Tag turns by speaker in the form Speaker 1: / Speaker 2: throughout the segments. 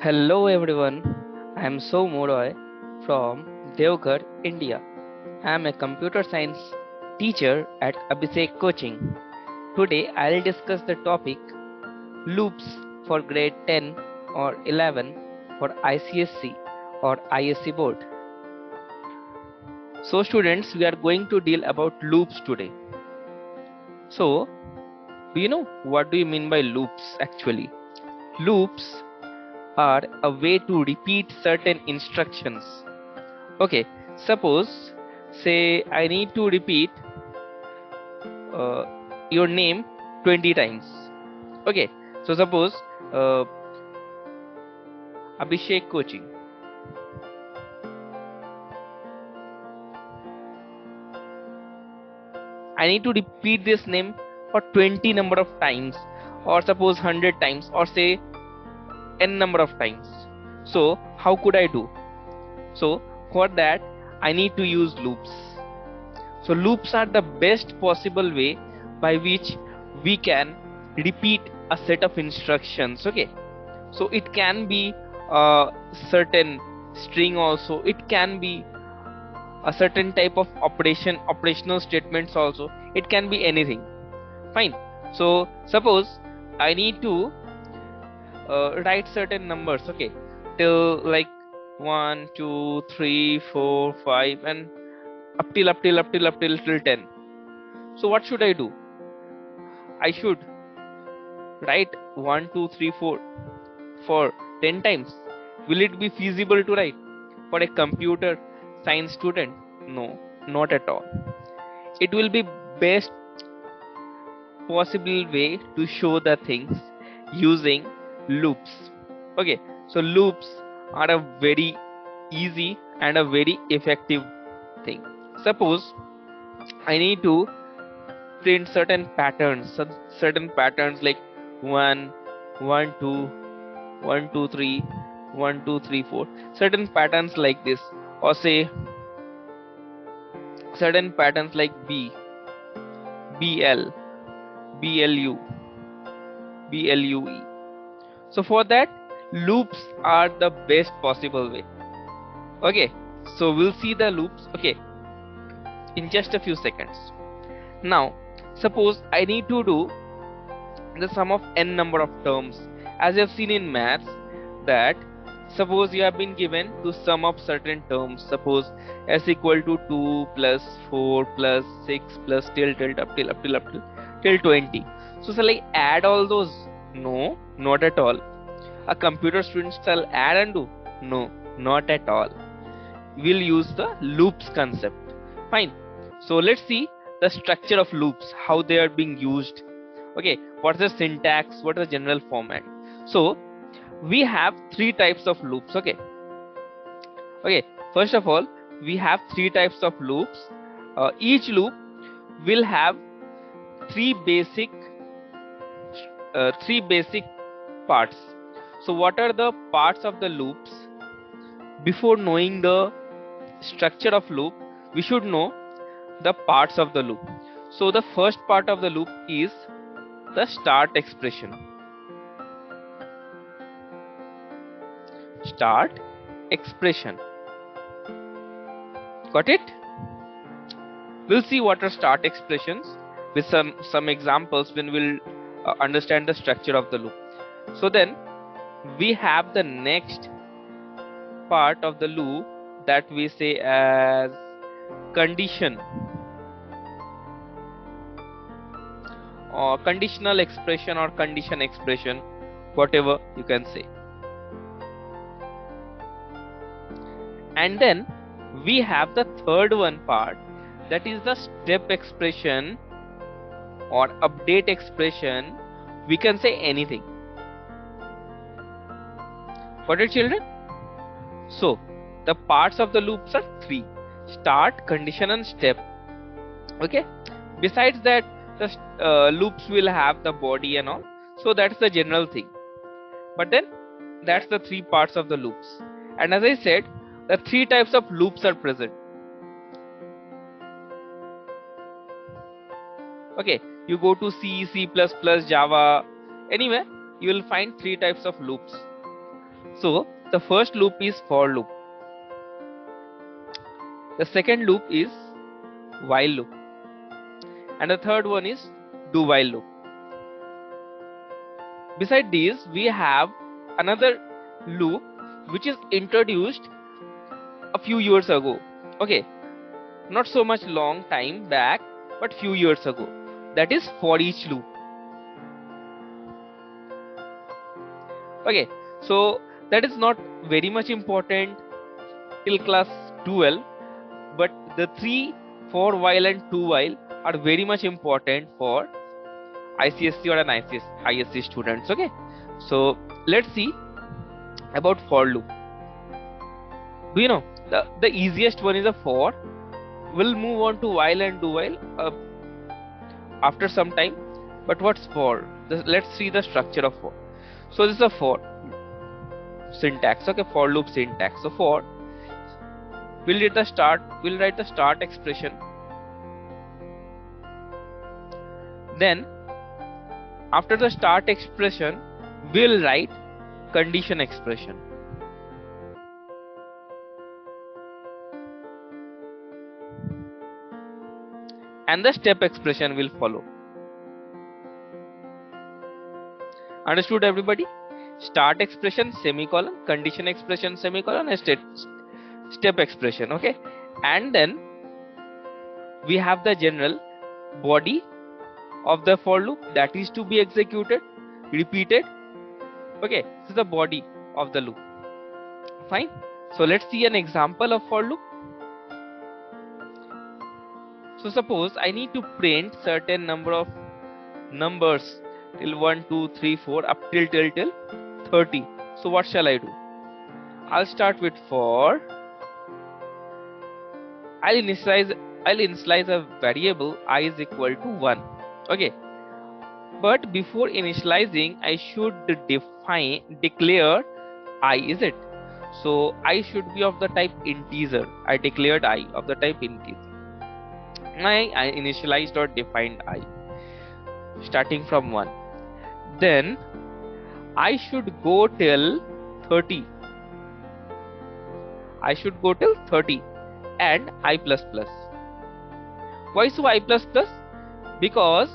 Speaker 1: Hello everyone, I am Soumya from Devghar, India. I am a computer science teacher at Abhishek Coaching. Today I'll discuss the topic loops for grade 10 or 11 for ICSC or ISC board. So students, we are going to deal about loops today. So, do you know what do you mean by loops actually? Loops are a way to repeat certain instructions. Okay, suppose say I need to repeat uh, your name 20 times. Okay, so suppose uh, Abhishek coaching. I need to repeat this name for 20 number of times, or suppose 100 times, or say n number of times. So how could I do? So for that I need to use loops. So loops are the best possible way by which we can repeat a set of instructions. Okay, so it can be a certain string also, it can be a certain type of operational statements also, it can be anything. Fine. So suppose I need to write certain numbers, okay, till like 1 2 3 4 5 and up till 10. So what should I do? I should write 1 2 3 4 for 10 times. Will it be feasible to write for a computer science student? No, not at all. It will be best possible way to show the things using loops. Okay, so loops are a very easy and a very effective thing. Suppose I need to print certain patterns like 1 1 2 1 2 3 1 2 3 4, certain patterns like this, or say certain patterns like B BL BLU BLUE. So for that loops are the best possible way. Okay, so we'll see the loops, okay, in just a few seconds. Now suppose I need to do the sum of n number of terms. As you have seen in maths, that suppose you have been given to sum up certain terms, suppose s equal to 2 plus 4 plus 6 plus till 20. So shall I add all those? No, not at all. A computer student shall add and do? No, not at all. We'll use the loops concept. Fine. So let's see the structure of loops, how they are being used. Okay, what's the syntax, what is the general format? So we have three types of loops. Okay, first of all, we have three types of loops. Each loop will have three basic parts. So what are the parts of the loops? Before knowing the structure of loop, we should know the parts of the loop. So the first part of the loop is the start expression. Start expression. Got it? We'll see what are start expressions with some examples when we'll understand the structure of the loop. So then we have the next part of the loop that we say as condition or conditional expression or condition expression, whatever you can say. And then we have the third one part, that is the step expression or update expression. We can say anything. Got it, children? So the parts of the loops are three: start, condition and step. Okay, besides that the loops will have the body and all, so that's the general thing. But then that's the three parts of the loops. And as I said, the three types of loops are present. Okay, you go to C++, Java, anywhere you will find three types of loops. So the first loop is for loop. The second loop is while loop. And the third one is do while loop. Beside these, we have another loop which is introduced a few years ago. Okay, not so much long time back, but few years ago. That is for each loop. Okay, so that is not very much important till class 12, but the 3 for while and 2 while are very much important for ICSE or an ISC students. Okay, so let's see about for loop. Do you know the easiest one is a for? We'll move on to while and do while after some time. But what's for? Let's see the structure of for. So this is a for syntax. Okay, for loop syntax. So for, we'll write the start expression. Then after the start expression, we'll write condition expression. And the step expression will follow. Understood, everybody? Start expression, semicolon, condition expression, semicolon, step expression. Okay, and then we have the general body of the for loop that is to be executed, repeated. Okay, this is the body of the loop. Fine. So let's see an example of for loop. So suppose I need to print certain number of numbers till 1, 2, 3, 4 up till 30. So what shall I do? I'll start with for. I'll initialize a variable I is equal to 1. Okay. But before initializing, I should declare I, is it? So I should be of the type integer. I declared I of the type integer. I initialized or defined I starting from 1. Then I should go till 30. I should go till 30 and I plus plus. Why so I plus plus? Because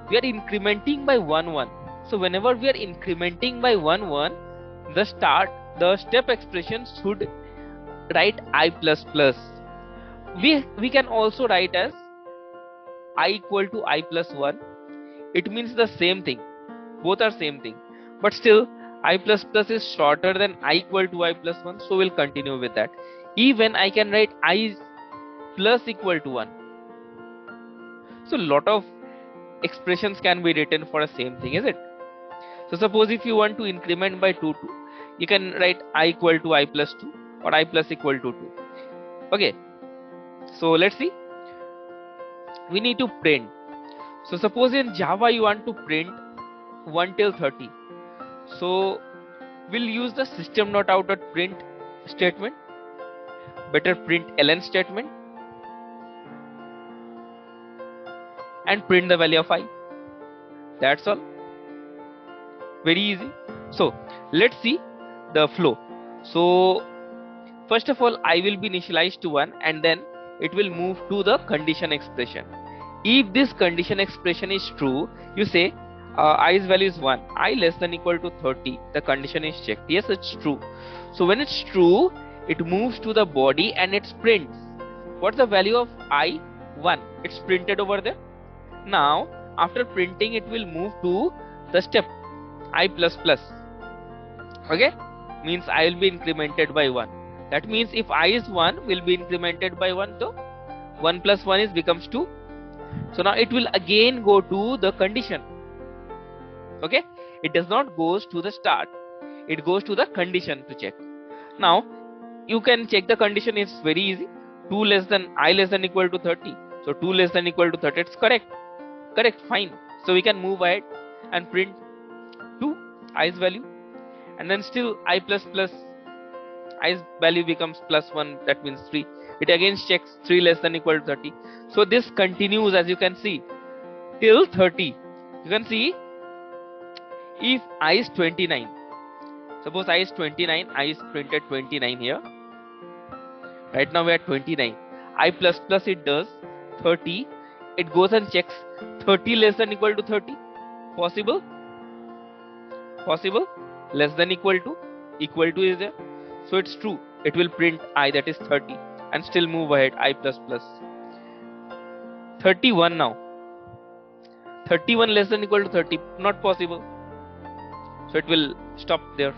Speaker 1: we are incrementing by 1 1. So whenever we are incrementing by 1 1, the step expression should write I plus plus. We can also write as I equal to I plus 1. It means the same thing. Both are same thing. But still, I plus plus is shorter than I equal to I plus 1. So we'll continue with that. Even I can write I plus equal to 1. So lot of expressions can be written for the same thing, is it? So suppose if you want to increment by 2, you can write I equal to I plus 2 or I plus equal to 2. Okay. So let's see. We need to print. So suppose in Java you want to print 1 till 30. So we'll use the system.out.print statement. Better print ln statement and print the value of I. That's all. Very easy. So let's see the flow. So first of all, I will be initialized to 1 and then it will move to the condition expression. If this condition expression is true, you say i's value is 1, I less than equal to 30, the condition is checked. Yes, it's true. So when it's true, it moves to the body and it prints. What's the value of I? 1. It's printed over there. Now after printing, it will move to the step I plus plus. Okay, means I will be incremented by 1. That means if I is 1, will be incremented by 1, so 1 plus 1 is becomes 2. So now it will again go to the condition. Okay, it does not goes to the start, it goes to the condition to check. Now you can check the condition. Is very easy. 2 less than I less than equal to 30. So 2 less than equal to 30. It's correct. Correct. Fine. So we can move ahead and print 2 i's value, and then still I plus plus i's value becomes plus 1. That means 3. It again checks 3 less than equal to 30. So this continues, as you can see, till 30. You can see if I is 29. Suppose I is 29, I is printed 29 here. Right now we are 29. I plus plus it does 30. It goes and checks 30 less than equal to 30. Possible? Possible? Less than equal to is there. So it's true. It will print I, that is 30, and still move ahead I plus plus. 31 now. 31 less than equal to 30. Not possible. So it will stop there.